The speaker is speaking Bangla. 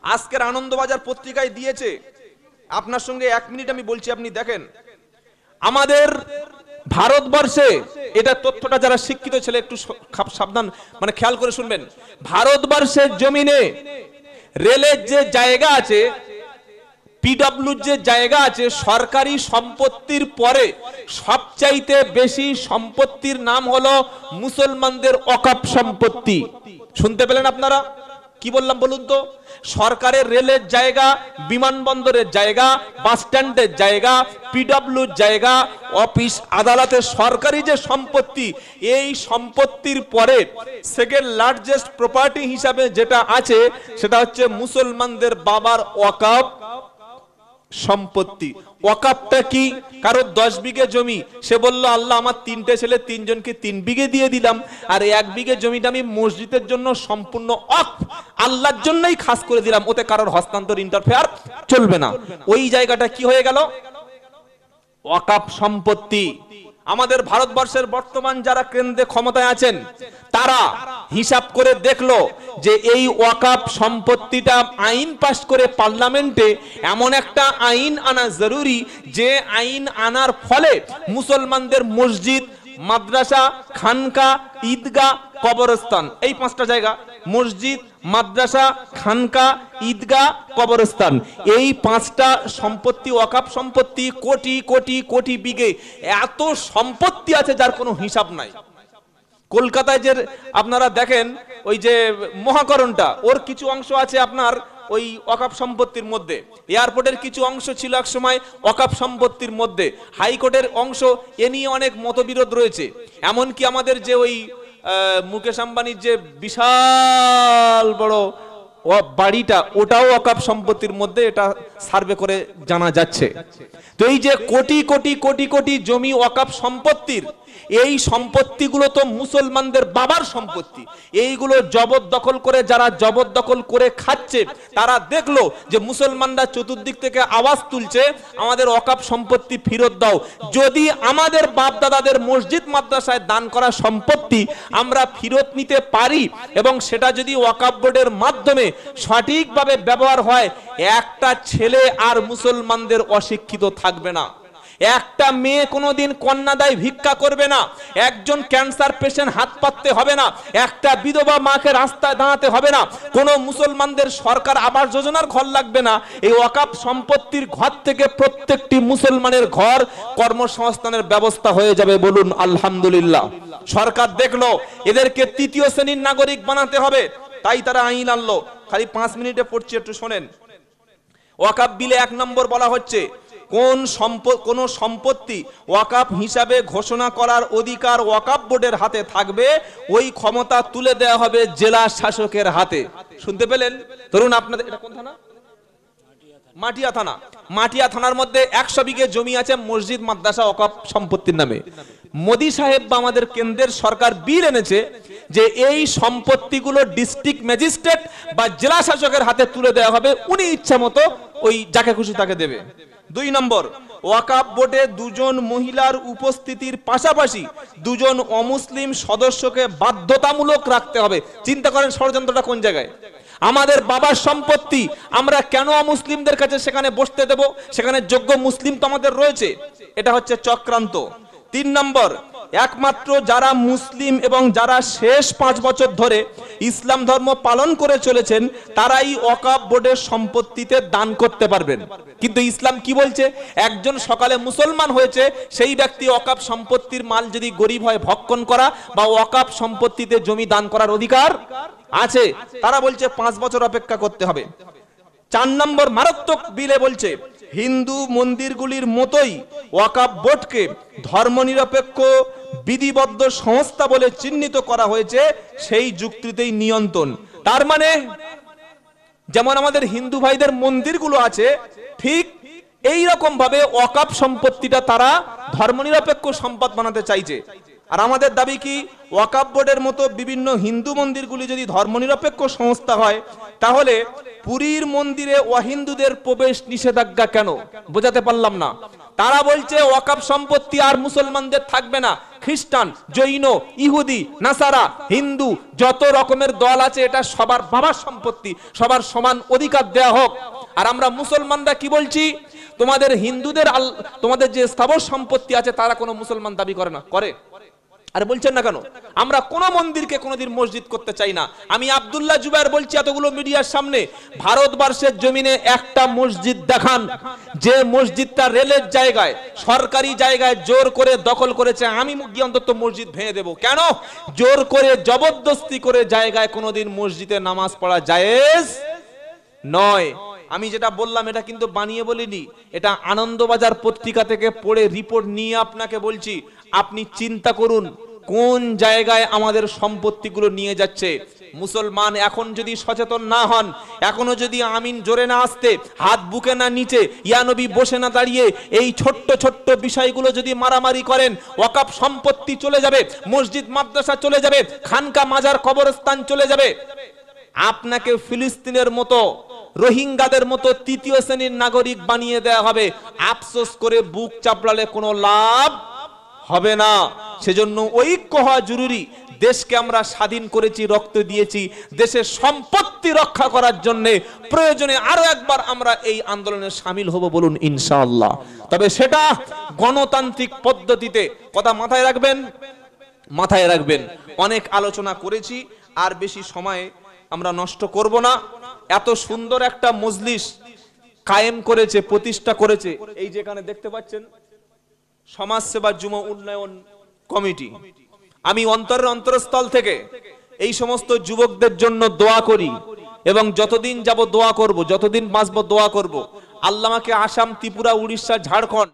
আজকের আনন্দবাজার পত্রিকায় দিয়েছে, আপনার সঙ্গে 1 মিনিট আমি বলছি, আপনি দেখেন। আমাদের ভারতবর্ষে, এটা তথ্যটা যারা শিক্ষিত ছেলে একটু সাবধান মানে খেয়াল করে শুনবেন, ভারতবর্ষের জমিনে রেলের যে জায়গা আছে, পিডব্লিউ যে জায়গা আছে, সরকারি সম্পত্তির পরে সবচাইতে বেশি সম্পত্তির নাম হলো মুসলমানদের ওয়াকফ সম্পত্তি। শুনতে পেলেন আপনারা? কি বললাম বলুন তো? সরকারের রেলের জায়গা, বিমানবন্দরের জায়গা, বাস স্ট্যান্ডের জায়গা, পিডব্লিউ জায়গা, অফিস আদালতের সরকারি যে সম্পত্তি, এই সম্পত্তির পরে সেকেন্ড লার্জেস্ট প্রপার্টি হিসাবে যেটা আছে সেটা হচ্ছে মুসলমানদের বাবার ওয়াকফ সম্পত্তি। ওয়াকফটা কি? কারো 10 বিঘে জমি, সে বলল আল্লাহ আমার 3টে ছেলে 3 জনকে 3 বিঘে দিয়ে দিলাম, আর 1 বিঘে জমিটা আমি মসজিদের জন্য সম্পূর্ণ ওয়াকফ আল্লাহর জন্যই খাস করে দিলাম, ওতে কারোর হস্তান্তর ইন্টারফেয়ার চলবে না। ওই জায়গাটা কি হয়ে গেল? ওয়াকফ সম্পত্তি। আমাদের ভারতবর্ষের বর্তমান যারা কেন্দ্রে ক্ষমতায় আছেন তারা হিসাব করে দেখলো যে এই ওয়াকফ সম্পত্তিটা আইন পাস করে পার্লামেন্টে এমন একটা আইন আনা জরুরি, যে আইন আনার ফলে মুসলমানদের মসজিদ, মাদ্রাসা, খানকা, ঈদগাহ, কবরস্থান, এই 5টা জায়গা, মসজিদ, মাদ্রাসা, খানকা, ঈদগাহ, কবরস্থান, এই 5টা সম্পত্তি ওয়াকফ সম্পত্তি, কোটি কোটি কোটি বিঘে এত সম্পত্তি আছে যার কোনো হিসাব নাই। কলকাতায় যে আপনারা দেখেন ওই যে মহাকরণটা, ওর কিছু অংশ আছে আপনার ওই ওয়াকফ সম্পত্তির মধ্যে, এয়ারপোর্টের কিছু অংশ ছিল এক সময় ওয়াকফ সম্পত্তির মধ্যে, হাইকোর্টের অংশ, এ নিয়ে অনেক মতবিরোধ রয়েছে। এমনকি আমাদের যে ওই মুকেশ আম্বানির যে বিশাল বড় বাড়িটা, ওটাও ওয়াকফ সম্পত্তির মধ্যে, এটা সার্ভে করে জানা যাচ্ছে। তো এই যে কোটি কোটি কোটি কোটি জমি ওয়াকফ সম্পত্তির, এই সম্পত্তিগুলো তো মুসলমানদের বাবার সম্পত্তি, এইগুলো জবরদখল করে যারা জবরদখল করে খাচ্ছে তারা দেখলো যে মুসলমানরা চতুর্দিক থেকে আওয়াজ তুলছে আমাদের ওয়াকফ সম্পত্তি ফেরত দাও। যদি আমাদের বাপ দাদাদের মসজিদ মাদ্রাসায় দান করা সম্পত্তি আমরা ফেরত নিতে পারি এবং সেটা যদি ওয়াকফ বোর্ডের মাধ্যমে সঠিকভাবে ব্যবহার হয়, একটা ছেলে আর মুসলমানদের অশিক্ষিত থাকবে না, একটা মেয়ে কোনোদিন কন্যাদায় ভিক্ষা করবে না, একজন ক্যান্সার পেশেন্ট হাত পাততে হবে না, একটা বিধবা মাকে রাস্তায় দাঁড়াতে হবে না, কোনো মুসলমানদের সরকার আবাস যোজনার ঘর লাগবে না। এই ওয়াকফ সম্পত্তির ঘর থেকে প্রত্যেকটি মুসলমানের ঘর কর্মসংস্থানের ব্যবস্থা হয়ে যাবে। বলুন আলহামদুলিল্লাহ। সরকার দেখলো এদেরকে 3য় শ্রেণীর নাগরিক বানাতে হবে, তাই তারা আইন আনলো। খালি 5 মিনিটে পড়ছি, একটু শোনেন। ওয়াকফ বিলে 1 নম্বর বলা হচ্ছে কোন সম্পত্তি ওয়াকফ হিসাবে ঘোষণা করার অধিকার ওয়াকফ বোর্ডের হাতে থাকবে, ওই ক্ষমতা তুলে দেওয়া হবে জেলা শাসকের হাতে। শুনতে পেলেন? ধরুন আপনাদের এটা কোন থানা? মাটিয়া থানা। মাটিয়া থানার মধ্যে 100 বিঘে জমি আছে মসজিদ, মাদ্রাসা ওয়াকফ সম্পত্তির নামে। মোদি সাহেব বা আমাদের কেন্দ্রের সরকার বিল এনেছে যে এই সম্পত্তিগুলো ডিস্ট্রিক্ট ম্যাজিস্ট্রেট বা জেলা শাসকের হাতে তুলে দেওয়া হবে, উনি ইচ্ছা মতো ওই যাকে খুশি তাকে দেবে। 2 নম্বর, ওয়াকফ বোর্ডে 2 জন মহিলার উপস্থিতির পাশাপাশি 2 জন অমুসলিম সদস্যকে বাধ্যতামূলক রাখতে হবে। চিন্তা করেন ষড়যন্ত্রটা কোন জায়গায়? আমাদের বাবার সম্পত্তি আমরা কেন অমুসলিমদের কাছে সেখানে বসতে দেব? সেখানে যোগ্য মুসলিম তো আমাদের রয়েছে। এটা হচ্ছে চক্রান্ত। 3 নম্বর, একমাত্র যারা মুসলিম এবং যারা শেষ 5 বছর ধরে ইসলাম ধর্ম পালন করে চলেছেন তারাই ওয়াকফ বোর্ডের সম্পত্তিতে দান করতে পারবেন। কিন্তু ইসলাম কি বলছে? একজন সকালে মুসলমান হয়েছে, সেই ব্যক্তি ওয়াকফ সম্পত্তির মাল যদি গরিব হয় ভক্ষণ করা বা ওয়াকফ সম্পত্তিতে জমি দান করার অধিকার আছে। তারা বলছে 5 বছর অপেক্ষা করতে হবে। 4 নম্বর মারাত্মক বিলে বলছে হিন্দু মন্দিরগুলির মতোই ওয়াকফ বোর্ডকে ধর্মনিরপেক্ষ বিধিবদ্ধ সংস্থা বলে চিহ্নিত করা হয়েছে, সেই যুক্তিতেই নিয়ন্ত্রণ। তার মানে যেমন আমাদের হিন্দু ভাইদের মন্দিরগুলো আছে, ঠিক এই রকম ভাবে ওয়াকফ সম্পত্তিটা তারা ধর্মনিরপেক্ষ সম্পদ বানাতে চাইছে। আর আমাদের দাবি কি, ওয়াকফ বোর্ডের মতো বিভিন্ন হিন্দু মন্দিরগুলি যদি ধর্মনিরপেক্ষ সংস্থা হয় তাহলে পুরীর মন্দিরে অহিন্দুদের প্রবেশ নিষেধাজ্ঞা কেন বোঝাতে পারলাম না। তারা বলছে ওয়াকফ সম্পত্তি আর মুসলমানদের থাকবে না, খ্রিস্টান, জৈন, ইহুদি, নাসারা, হিন্দু যত রকমের দল আছে এটা সবার বাবার সম্পত্তি, সবার সমান অধিকার দেয়া হোক। আর আমরা মুসলমানরা কি বলছি, তোমাদের হিন্দুদের তোমাদের যে স্থাবর সম্পত্তি আছে তারা কোনো মুসলমান দাবি করে না, করে? আরে বলছেন না কেন? আমরা কোন মন্দিরকে কোনদিন মসজিদ করতে চাই না। আমি আব্দুল্লাহ জুবায়ের বলছি এতগুলো মিডিয়ার সামনে, ভারতবর্ষের জমিনে একটা মসজিদ দেখান যে মসজিদটা রেলের জায়গায়, সরকারি জায়গায় জোর করে দখল করেছে। আমি গিয়ে অন্তত মসজিদ ভেঙে দেব কেন? জোর করে জবরদস্তি করে জায়গায় কোনদিন মসজিদে নামাজ পড়া জায়েজ নয়। আমি যেটা বললাম এটা কিন্তু বানিয়ে বলিনি, এটা আনন্দবাজার পত্রিকা থেকে পড়ে রিপোর্ট নিয়ে আপনাকে বলছি। আপনি চিন্তা করুন কোন জায়গায় আমাদের সম্পত্তিগুলো নিয়ে যাচ্ছে। মুসলমান এখন যদি সচেতন না হন, এখনো যদি আমিন জোরে না আসতে, হাত বুকে না নিচে, ইয়া নবী বসে না দাঁড়িয়ে এই ছোট্ট ছোট্ট বিষয়গুলো যদি মারামারি করেন, ওয়াকফ সম্পত্তি চলে যাবে, মসজিদ মাদ্রাসা চলে যাবে, খানকা মাজার কবরস্থান চলে যাবে। আপনাকে ফিলিস্তিনের মতো, রোহিঙ্গাদের মতো তৃতীয় শ্রেণীর নাগরিক বানিয়ে দেয়া হবে। আফসোস করে বুক চাপড়ালে কোনো লাভ হবে না। সেজন্য ঐক্য হওয়া জরুরি। দেশকে আমরা স্বাধীন করেছি, রক্ত দিয়েছি, দেশের সম্পত্তি রক্ষা করার জন্য প্রয়োজনে আরো একবার আমরা এই আন্দোলনে শামিল হব, বলুন ইনশাআল্লাহ। তবে সেটা গণতান্ত্রিক পদ্ধতিতে। কথা মাথায় রাখবেন, মাথায় রাখবেন। অনেক আলোচনা করেছি, আর বেশি সময় আমরা নষ্ট করব না। এত সুন্দর একটা মজলিস কায়েম করেছে, প্রতিষ্ঠা করেছে, এই যেখানে দেখতে পাচ্ছেন সমাজ সেবা যুব উন্নয়ন কমিটি। আমি অন্তরস্থল থেকে এই সমস্ত যুবকদের জন্য দোয়া করি এবং যতদিন যাব দোয়া করব, যতদিন বাঁচব দোয়া করব। আল্লাহ আমাকে আসাম, ত্রিপুরা, উড়িষ্যা, ঝাড়খণ্ড